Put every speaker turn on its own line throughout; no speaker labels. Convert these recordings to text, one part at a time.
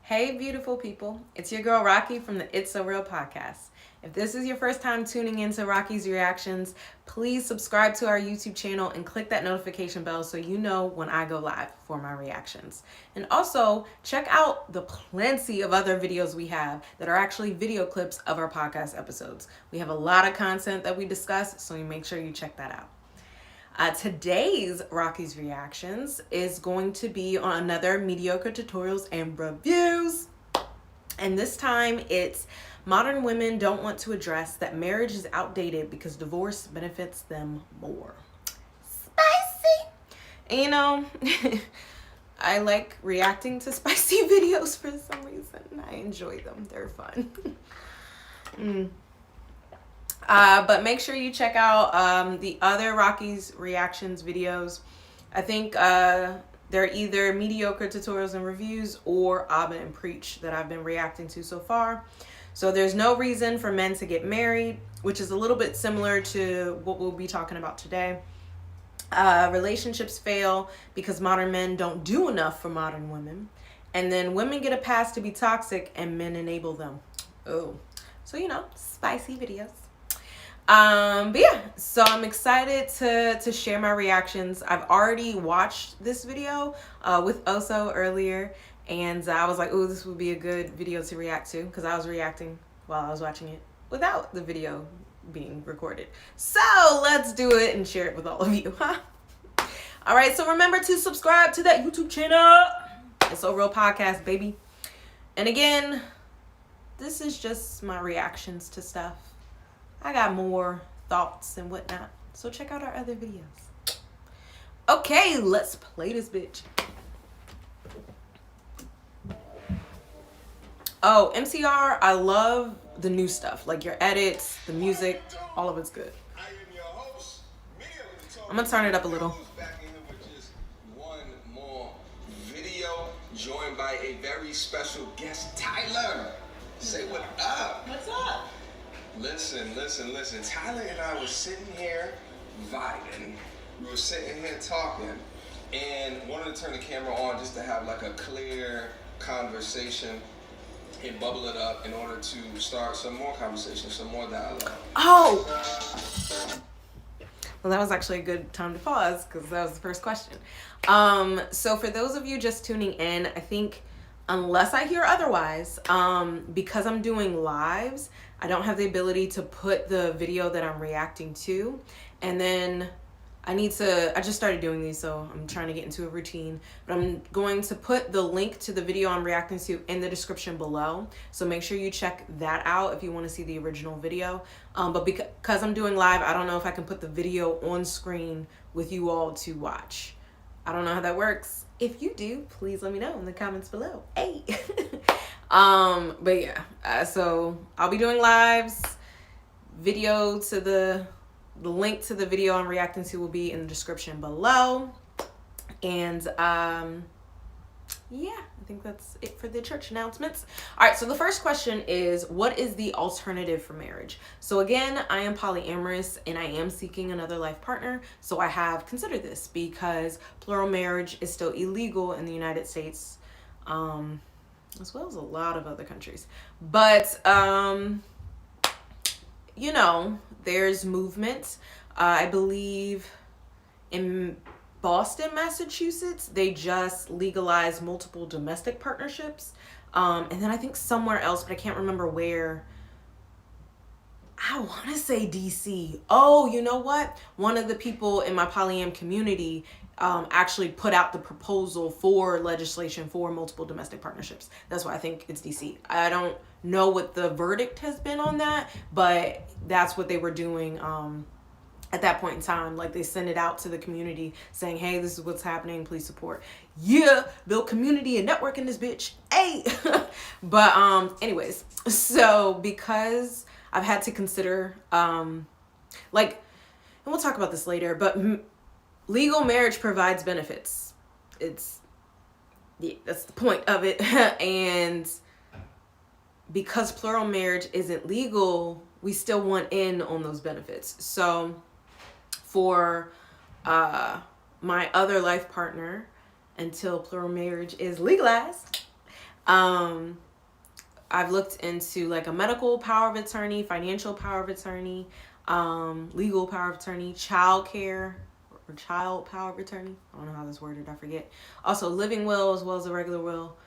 Hey, beautiful people. It's your girl, Rocqi from the It's So Real podcast. If this is your first time tuning into Rocqi's Reactions, please subscribe to our YouTube channel and click that notification bell so you know when I go live for my reactions. And also, check out the plenty of other videos we have that are actually video clips of our podcast episodes. We have a lot of content that we discuss, so you make sure you check that out. Today's Rocqi's Reactions is going to be on another mediocre tutorials and reviews. And this time it's modern women don't want to address that marriage is outdated because divorce benefits them more. Spicy! And you know, I like reacting to spicy videos for some reason. I enjoy them. They're fun. But make sure you check out the other Rocqi's Reactions videos. I think they're either mediocre tutorials and reviews or Abba and Preach that I've been reacting to so far. So there's no reason for men to get married, which is a little bit similar to what we'll be talking about today. Relationships fail because modern men don't do enough for modern women. And then women get a pass to be toxic and men enable them. Oh, so you know, spicy videos. But yeah, so I'm excited to share my reactions. I've already watched this video with Oso earlier, and I was like, oh, this would be a good video to react to because I was reacting while I was watching it without the video being recorded. So let's do it and share it with all of you. All right, so remember to subscribe to that YouTube channel. It's So Real Podcast, baby. And again, this is just my reactions to stuff. I got more thoughts and whatnot. So check out our other videos. Okay, let's play this bitch. Oh, MCR, I love the new stuff. Like your edits, the music, all of it's good. I'm gonna turn it up a little.
One more video joined by a very special guest, Tyler. Say what up.
What's up?
Listen. Tyler and I were sitting here vibing. We were sitting here talking and wanted to turn the camera on just to have like a clear conversation and bubble it up in order to start some more conversation, some more dialogue.
Oh! Well, that was actually a good time to pause because that was the first question. So for those of you just tuning in, I think unless I hear otherwise, because I'm doing lives, I don't have the ability to put the video that I'm reacting to. And then I just started doing these, so I'm trying to get into a routine. But I'm going to put the link to the video I'm reacting to in the description below. So make sure you check that out if you want to see the original video. But because I'm doing live, I don't know if I can put the video on screen with you all to watch. I don't know how that works. If you do, please let me know in the comments below. Hey. But yeah, so I'll be doing lives. Video to the link to the video I'm reacting to will be in the description below. And yeah, I think that's it for the church announcements. All right, so the first question is, what is the alternative for marriage? So again, I am polyamorous and I am seeking another life partner. So I have considered this because plural marriage is still illegal in the United States, as well as a lot of other countries. But you know, there's movement. I believe in Boston, Massachusetts, they just legalized multiple domestic partnerships. And then I think somewhere else, but I can't remember where. I want to say DC. Oh, you know what? One of the people in my polyam community actually put out the proposal for legislation for multiple domestic partnerships. That's why I think it's DC. I don't know what the verdict has been on that, but that's what they were doing at that point in time. Like they sent it out to the community saying, hey, this is what's happening, please support. Yeah, build community and network in this bitch. Hey. But anyways, so because I've had to consider like, and we'll talk about this later, but legal marriage provides benefits. That's the point of it. And because plural marriage isn't legal, we still want in on those benefits. So for my other life partner, until plural marriage is legalized, I've looked into like a medical power of attorney, financial power of attorney, legal power of attorney, child care or child power of attorney. I don't know how that's worded, I forget. Also living will as well as a regular will.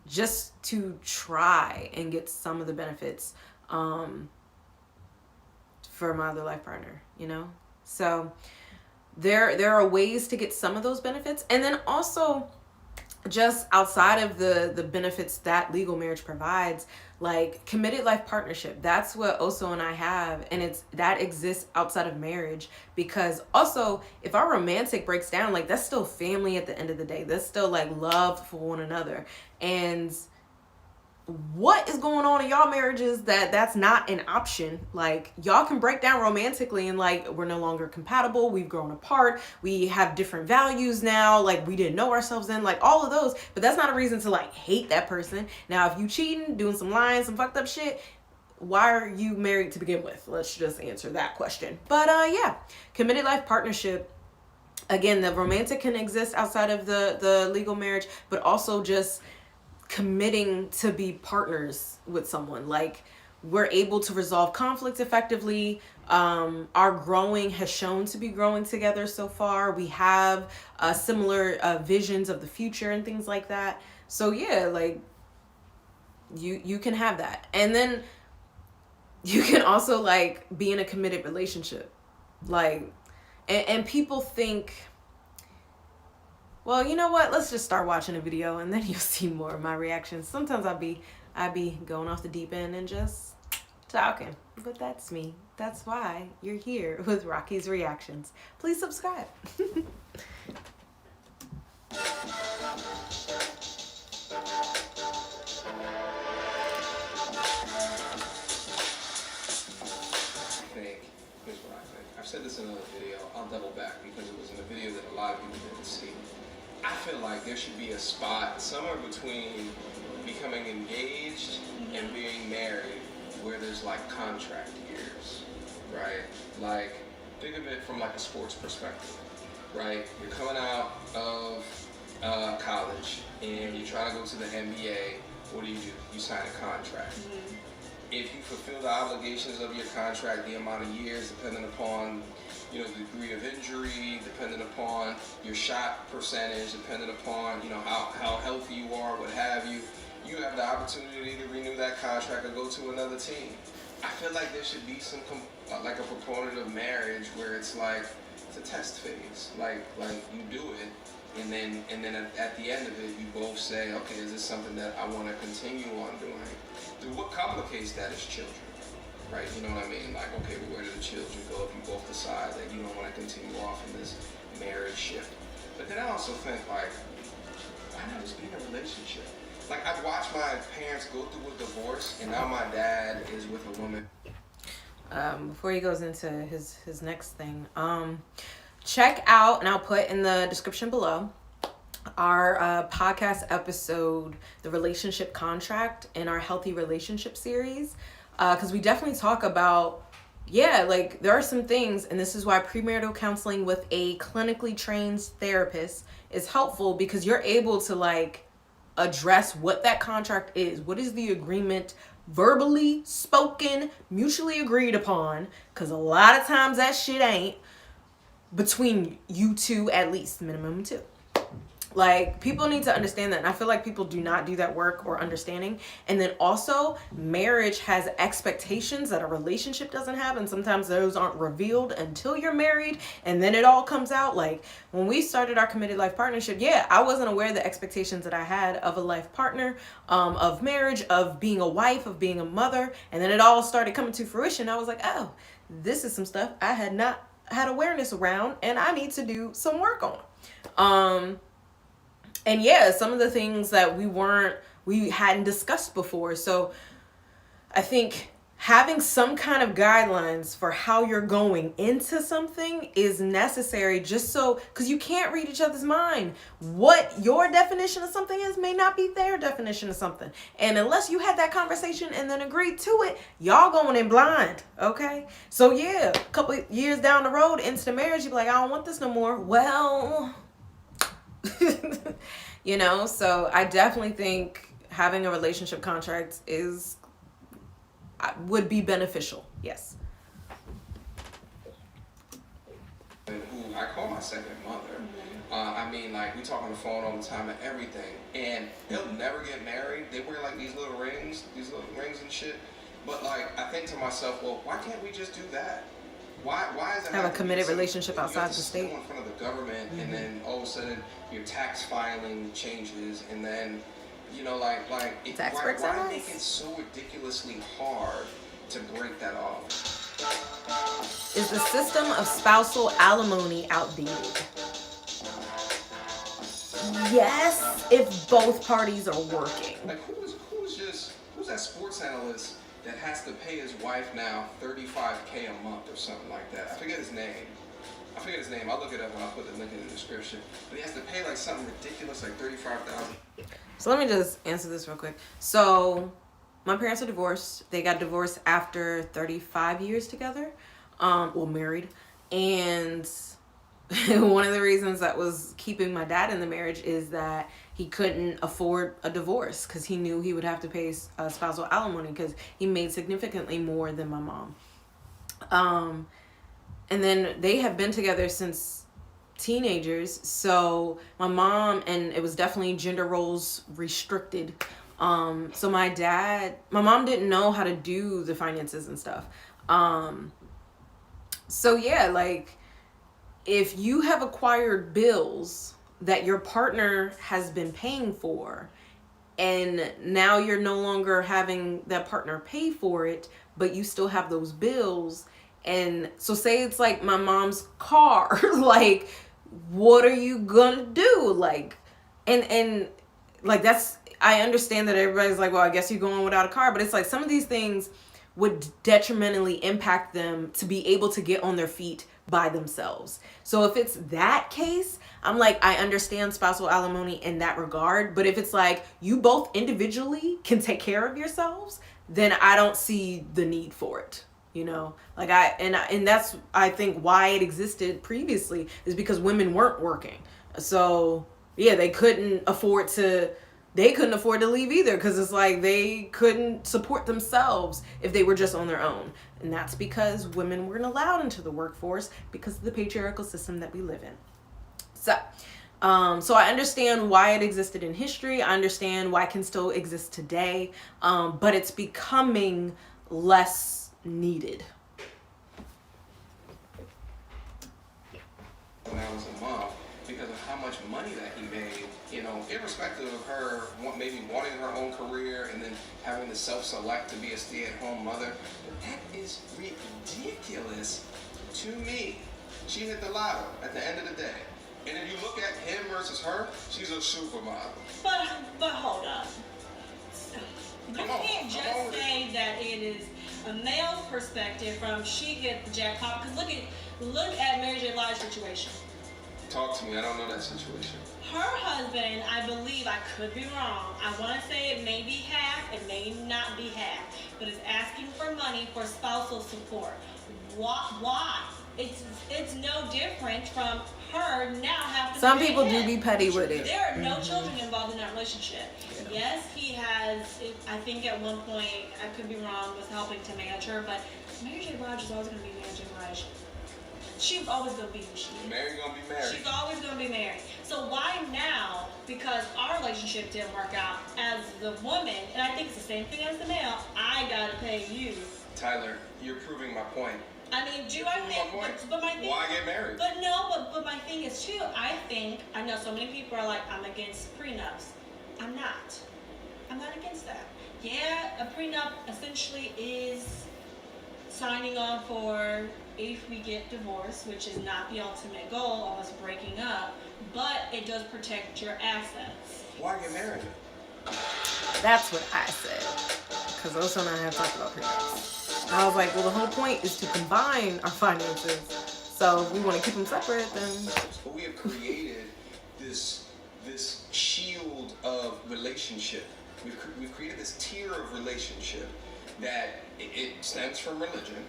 Just to try and get some of the benefits for my other life partner, you know? So there are ways to get some of those benefits. And then also just outside of the benefits that legal marriage provides, like committed life partnership, that's what Oso and I have, and it's that exists outside of marriage. Because also if our romantic breaks down, like that's still family at the end of the day, that's still like love for one another. And what is going on in y'all marriages that's not an option? Like y'all can break down romantically and like we're no longer compatible, we've grown apart, we have different values now, like we didn't know ourselves then, like all of those, but that's not a reason to like hate that person. Now if you cheating, doing some lying, some fucked up shit, why are you married to begin with? Let's just answer that question. But yeah, committed life partnership, again, the romantic can exist outside of the legal marriage, but also just committing to be partners with someone. Like we're able to resolve conflict effectively. Our growing has shown to be growing together so far. We have similar visions of the future and things like that. So yeah, like you can have that. And then you can also like be in a committed relationship. Like and people think, well, you know what? Let's just start watching a video and then you'll see more of my reactions. Sometimes I be going off the deep end and just talking. But that's me. That's why you're here with Rocqi's Reactions. Please subscribe.
Here's what I think. I've said this in another video. I'll double back because it was in a video that a lot of people didn't see. I feel like there should be a spot somewhere between becoming engaged and being married where there's like contract years, right? Like, think of it from like a sports perspective, right? You're coming out of college and you're trying to go to the NBA. What do? You sign a contract. If you fulfill the obligations of your contract, the amount of years, depending upon the degree of injury, depending upon your shot percentage, depending upon how healthy you are, what have you, you have the opportunity to renew that contract or go to another team. I feel like there should be some like a proponent of marriage where it's like it's a test phase, like you do it. And then at the end of it, you both say, okay, is this something that I want to continue on doing? What complicates that is children, right? You know what I mean? Like, okay, well, where do the children go if you both decide that you don't want to continue off in this marriage shift? But then I also think, like, why not just be in a relationship? Like, I've watched my parents go through a divorce, and now my dad is with a woman.
Before he goes into his next thing, check out, and I'll put in the description below, our podcast episode, The Relationship Contract, in our Healthy Relationship series. Because we definitely talk about, like there are some things, and this is why premarital counseling with a clinically trained therapist is helpful, because you're able to like address what that contract is. What is the agreement, verbally spoken, mutually agreed upon? Because a lot of times that shit ain't, between you two, at least minimum two. Like, people need to understand that, and I feel like people do not do that work or understanding. And then also, marriage has expectations that a relationship doesn't have, and sometimes those aren't revealed until you're married, and then it all comes out. Like, when we started our committed life partnership, I wasn't aware of the expectations that I had of a life partner, of marriage, of being a wife, of being a mother, and then it all started coming to fruition. I was like, oh, this is some stuff I had not had awareness around, and I need to do some work on. And some of the things that we hadn't discussed before. So I think having some kind of guidelines for how you're going into something is necessary, just so, because you can't read each other's mind. What your definition of something is may not be their definition of something. And unless you had that conversation and then agreed to it, y'all going in blind, okay? So a couple of years down the road, instant marriage, you be like, I don't want this no more. Well... So I definitely think having a relationship contract would be beneficial. Yes.
Who I call my second mother. I mean, like, we talk on the phone all the time and everything, and they'll never get married. They wear like these little rings and shit. But like, I think to myself, well, why can't we just do that? Why is it
have a committed relationship outside the state?
In front of the government, and then all of a sudden your tax filing changes, and then like why make it so ridiculously hard to break that off?
Is the system of spousal alimony outdated? Yes, if both parties are working.
Like who's that sports analyst that has to pay his wife now $35K a month or something like that? I forget his name. I'll look it up and I'll put the link in the description. But he has to pay like something ridiculous, like $35,000.
So let me just answer this real quick. So my parents are divorced. They got divorced after 35 years together. Married. And one of the reasons that was keeping my dad in the marriage is that he couldn't afford a divorce because he knew he would have to pay spousal alimony because he made significantly more than my mom. And then they have been together since teenagers. So my mom, and it was definitely gender roles restricted. So my mom didn't know how to do the finances and stuff. So yeah, like if you have acquired bills that your partner has been paying for, and now you're no longer having that partner pay for it, but you still have those bills. And so say it's like my mom's car, like, what are you gonna do? Like, and like, I understand that everybody's like, well, I guess you're going without a car, but it's like some of these things would detrimentally impact them to be able to get on their feet by themselves. So if it's that case, I'm like, I understand spousal alimony in that regard. But if it's like you both individually can take care of yourselves, then I don't see the need for it. Like and that's, I think, why it existed previously is because women weren't working. So yeah, they couldn't afford to leave either, because it's like they couldn't support themselves if they were just on their own. And that's because women weren't allowed into the workforce because of the patriarchal system that we live in. So I understand why it existed in history. I understand why it can still exist today. But it's becoming less needed.
When I was a mom, because of how much money that he made, irrespective of her maybe wanting her own career and then having to self-select to be a stay-at-home mother, but that is ridiculous to me. She hit the lotto at the end of the day. And if you look at him versus her, she's a supermodel.
But hold on. You can't just say that it is a male's perspective from she hit the jackpot. Because look at Mary J. Blige's situation.
Talk to me. I don't know that situation.
Her husband, I believe, I could be wrong, I want to say it may be half, it may not be half, but is asking for money for spousal support. Why? It's no different from her now having to
Some
pay
people
him.
do be petty with it.
There are no children involved in that relationship.
Yeah.
Yes, he has, I think at one point, I could be wrong, was helping to manage her, but Mary J. Blige is always going to be Mary J. Blige. She's always going to be who she is.
Mary gonna be married.
She's always going to be married. So why now, because our relationship didn't work out, as the woman, and I think it's the same thing as the male, I got to pay you.
Tyler, you're proving my point.
I mean, I think, but my thing,
why get married?
But my thing is too, I know so many people are like, I'm against prenups. I'm not against that. Yeah, a prenup essentially is signing on for if we get divorced, which is not the ultimate goal of us breaking up, but it does protect your assets.
Why get married?
That's what I said. Because Oso and I have talked about prenups. I was like, well, the whole point is to combine our finances. So if we want to keep them separate, then...
But we have created this shield of relationship. We've created this tier of relationship that it stems from religion.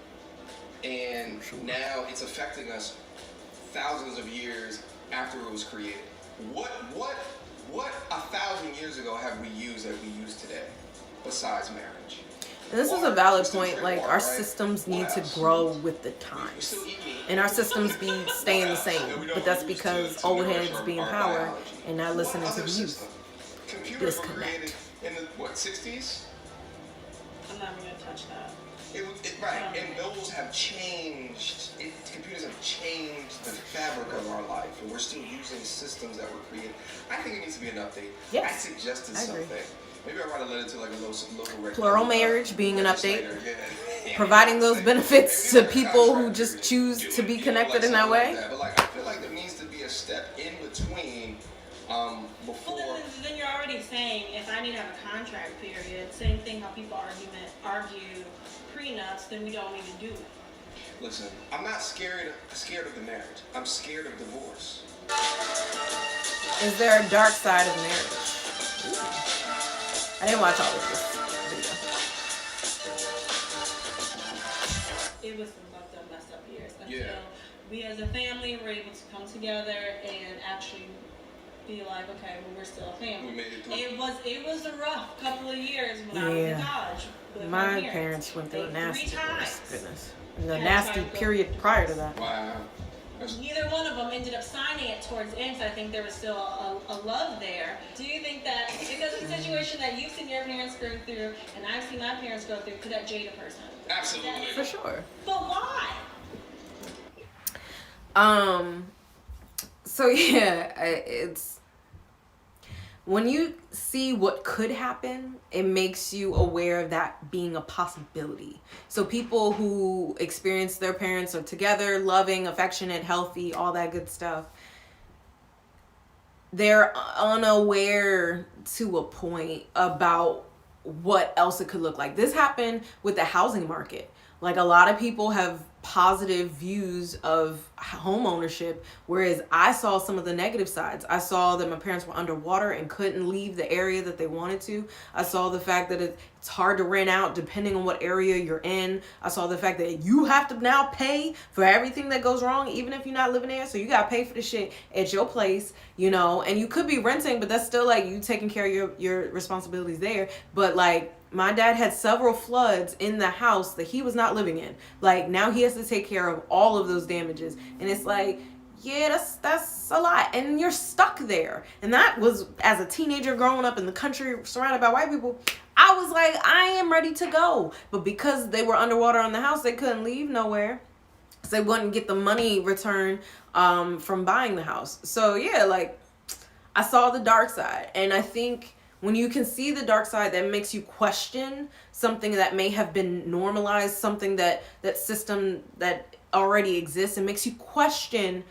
And now it's affecting us thousands of years after it was created. What What 1,000 years ago have we used that we use today besides marriage?
And this is a valid point. Like, our systems need to grow with the times, and our systems be staying the same. But that's because old heads be in power and not listening to the youth.
Computers were created in the, what, 60s?
I'm not going to touch that.
Right, and those have changed. Computers have changed the fabric of our life, and we're still using systems that were created. I think it needs to be an update.
Yes,
I suggested something. Maybe I'll write a letter to like a local
plural marriage being an update. Yeah. Providing those benefits to people who just choose to be connected in that way.
But like, I feel like there needs to be a step in between before.
Well, then you're already saying if I need to have a contract period, same thing how people argue prenups, then we don't need to do it.
Listen, I'm not scared of the marriage. I'm scared of divorce.
Is there a dark side of marriage? Ooh. I didn't watch all of this
video. It was some fucked up, messed up years until we as a family were able to come together and actually be like, okay, well, we're still a family.
We made it through.
It was a rough couple of years when I was in college. With
my parents went through a nasty divorce. Goodness. And a nasty period prior to that.
Wow.
Neither one of them ended up signing it towards the end, so I think there was still a love there. Do you think that because of the situation that you've seen your parents go through and I've seen my parents go through, could that jade a person?
Absolutely.
For sure.
But why?
So yeah, it's when you see what could happen, it makes you aware of that being a possibility. So people who experience their parents are together, loving, affectionate, healthy, all that good stuff, they're unaware to a point about what else it could look like. This happened with the housing market. Like, a lot of people have positive views of home ownership, whereas I saw some of the negative sides. I saw that my parents were underwater and couldn't leave the area that they wanted to. I saw the fact that it's hard to rent out depending on what area you're in. I saw the fact that you have to now pay for everything that goes wrong, even if you're not living there. So you got to pay for the shit at your place, you know, and you could be renting, but that's still like you taking care of your responsibilities there. But like, my dad had several floods in the house that he was not living in. Like, now he has to take care of all of those damages. And it's like, yeah, that's a lot. And you're stuck there. And that was, as a teenager growing up in the country surrounded by white people, I was like, I am ready to go. But because they were underwater on the house, they couldn't leave nowhere. So they wouldn't get the money return from buying the house. So yeah, like, I saw the dark side. And I think when you can see the dark side, that makes you question something that may have been normalized, something that system that already exists, and makes you question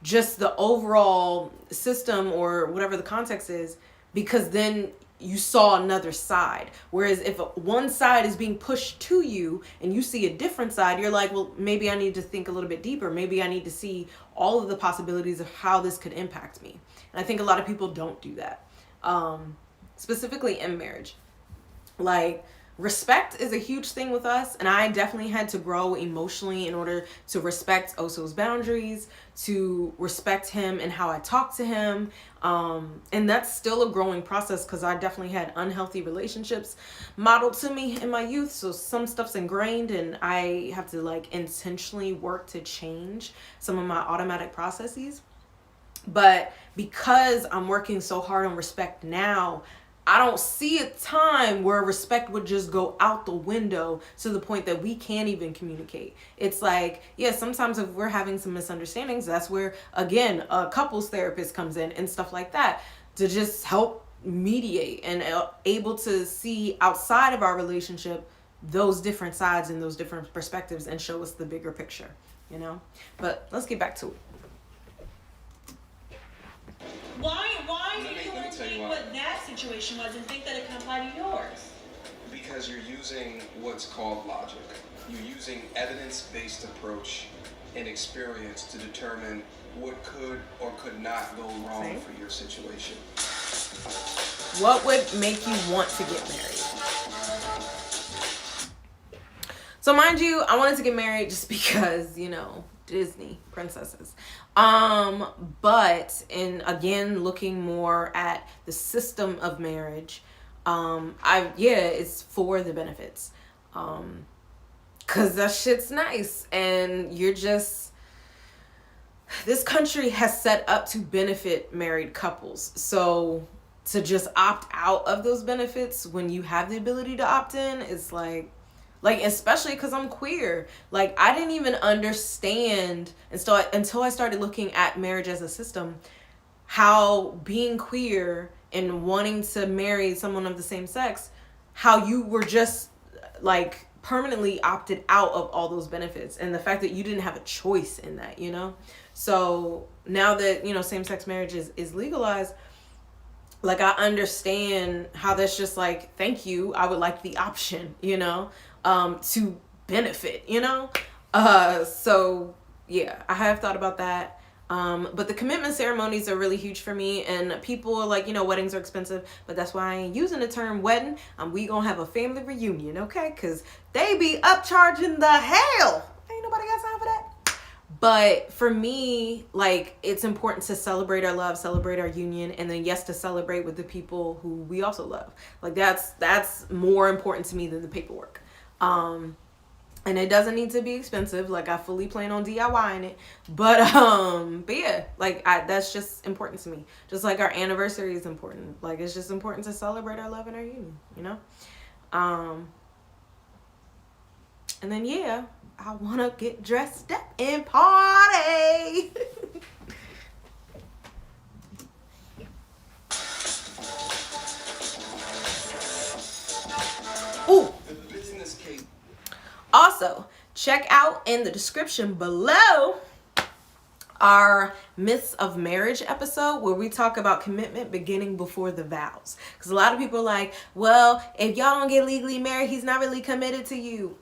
just the overall system or whatever the context is, because then you saw another side. Whereas if one side is being pushed to you and you see a different side, you're like, well, maybe I need to think a little bit deeper. Maybe I need to see all of the possibilities of how this could impact me. And I think a lot of people don't do that. Specifically in marriage. Like, respect is a huge thing with us, and I definitely had to grow emotionally in order to respect Oso's boundaries, to respect him and how I talk to him, and that's still a growing process because I definitely had unhealthy relationships modeled to me in my youth, so some stuff's ingrained and I have to like intentionally work to change some of my automatic processes. But because I'm working so hard on respect now, I don't see a time where respect would just go out the window to the point that we can't even communicate. It's like, yeah, sometimes if we're having some misunderstandings, that's where, again, a couples therapist comes in and stuff like that to just help mediate and able to see outside of our relationship those different sides and those different perspectives and show us the bigger picture, you know? But let's get back to it.
Why do you want to think what that situation was and think that it can apply to yours?
Because you're using what's called logic. You're using evidence-based approach and experience to determine what could or could not go wrong for your situation.
What would make you want to get married? So mind you, I wanted to get married just because, you know, Disney princesses. But in again looking more at the system of marriage, it's for the benefits. Cause that shit's nice and you're just this country has set up to benefit married couples. So to just opt out of those benefits when you have the ability to opt in is like especially because I'm queer. Like I didn't even understand until I started looking at marriage as a system, how being queer and wanting to marry someone of the same sex, how you were just like permanently opted out of all those benefits, and the fact that you didn't have a choice in that, you know? So now that, you know, same-sex marriage is legalized, like I understand how that's just like, thank you, I would like the option, you know, to benefit, you know? So yeah, I have thought about that. But the commitment ceremonies are really huge for me, and people are like, you know, weddings are expensive, but that's why I ain't using the term wedding. We gonna have a family reunion, okay? Cause they be upcharging the hell. Ain't nobody got time for that. But for me, like, it's important to celebrate our love, celebrate our union, and then yes, to celebrate with the people who we also love. Like that's more important to me than the paperwork. And it doesn't need to be expensive. Like I fully plan on DIYing it, but yeah, like that's just important to me. Just like our anniversary is important. Like it's just important to celebrate our love and our union, you know. And then yeah, I wanna get dressed up and party. Ooh. Also, check out in the description below our Myths of Marriage episode where we talk about commitment beginning before the vows. Because a lot of people are like, well, if y'all don't get legally married, he's not really committed to you.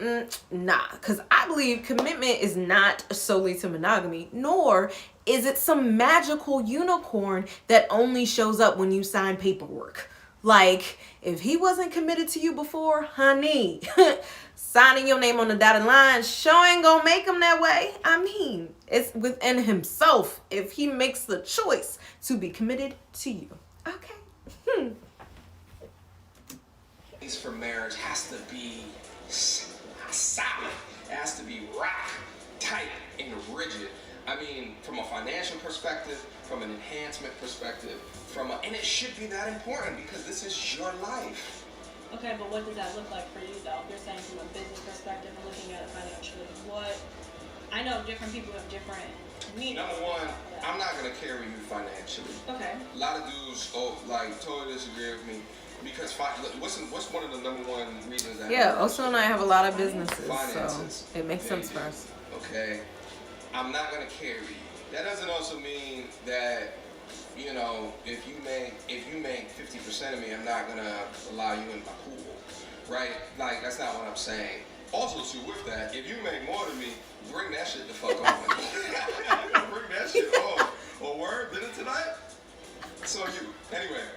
Nah, because I believe commitment is not solely to monogamy, nor is it some magical unicorn that only shows up when you sign paperwork. Like, if he wasn't committed to you before, honey, signing your name on the dotted line sure ain't gonna make him that way. I mean, it's within himself if he makes the choice to be committed to you. Okay.
For marriage has to be solid. It has to be rock tight and rigid. I mean, from a financial perspective, from an enhancement perspective, and it should be that important because this is your life.
Okay, but what does that look like for you though? You're saying from a business perspective and looking at it financially. I know different people have different needs.
Number one, I'm not gonna carry you financially.
Okay.
A lot of dudes totally disagree with me because what's one of the number one reasons that?
Yeah, Oso and I have a lot of businesses,
finances.
So it makes sense for us.
Okay, I'm not gonna carry you. That doesn't also mean that, you know, if you make 50% of me, I'm not gonna allow you in my pool, right? Like that's not what I'm saying. Also, too, with that, if you make more than me, bring that shit the fuck on. Bring that shit on. Or word, dinner tonight? So anyway.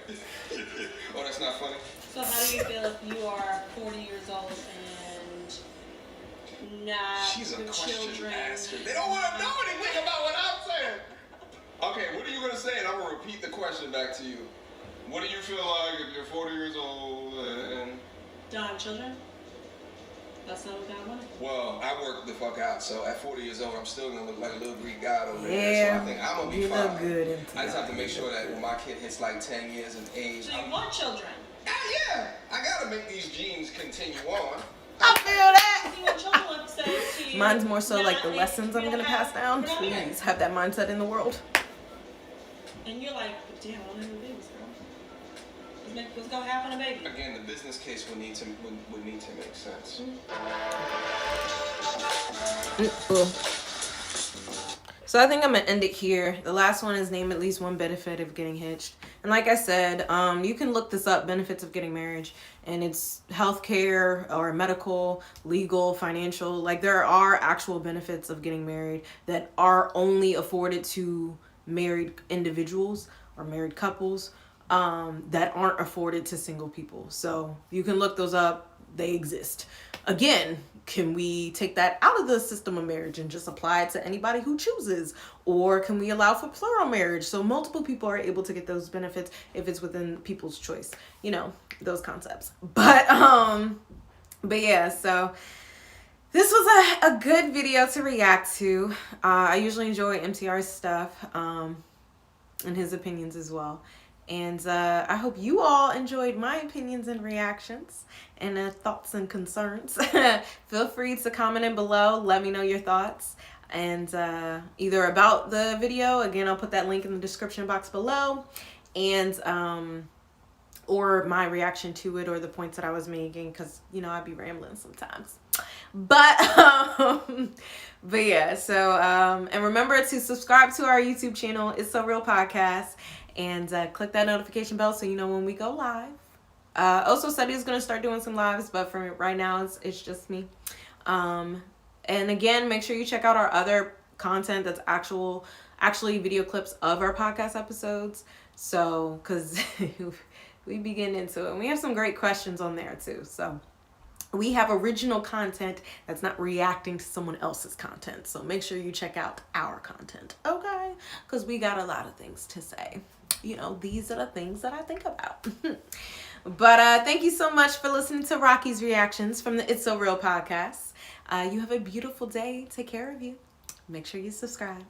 Oh, that's not funny?
So how do you feel if you are 40 years old and not
She's a
with
question
children?
asker. They don't want to know anything about what I'm saying. Okay, what are you going to say? And I'm going to repeat the question back to you. What do you feel like if you're 40 years old and...
Don't have children? That's not what God wanted.
Well, I worked the fuck out, so at 40 years old, I'm still going to look like a little Greek god over there.
Yeah,
so I think I'm going to be
you
fine.
look good.
I just have to make sure that when my kid hits like 10 years of age...
So you want children?
Yeah, I got to make these genes continue on.
I feel that.
See what children say to you.
Mine's more so like the
now,
lessons I'm gonna pass down. Please have that mindset in the world.
And you're like, damn, I don't know who it is, girl. Let's go having a baby.
Again, the business case would need to make sense.
So I think I'm gonna end it here. The last one is name at least one benefit of getting hitched. And like I said, you can look this up, benefits of getting married, and it's healthcare or medical, legal, financial. Like there are actual benefits of getting married that are only afforded to married individuals or married couples. that aren't afforded to single people. So you can look those up. They exist. Again, can we take that out of the system of marriage and just apply it to anybody who chooses? Or can we allow for plural marriage so multiple people are able to get those benefits if it's within people's choice? You know, those concepts. But yeah, so this was a good video to react to. I usually enjoy MTR's stuff and his opinions as well. And I hope you all enjoyed my opinions and reactions and thoughts and concerns. Feel free to comment in below. Let me know your thoughts. And either about the video, again, I'll put that link in the description box below. And or my reaction to it or the points that I was making, because, you know, I'd be rambling sometimes. But yeah, so and remember to subscribe to our YouTube channel, It's So Real Podcast, and click that notification bell so you know when we go live. Also, Seti is going to start doing some lives, but for right now it's just me. And again, make sure you check out our other content that's actually video clips of our podcast episodes. So, because we be getting into it, and we have some great questions on there too. So we have original content that's not reacting to someone else's content. So make sure you check out our content, okay? Because we got a lot of things to say. You know, these are the things that I think about. But thank you so much for listening to Rocqi's reactions from the It's So Real podcast. You have a beautiful day. Take care of you. Make sure you subscribe.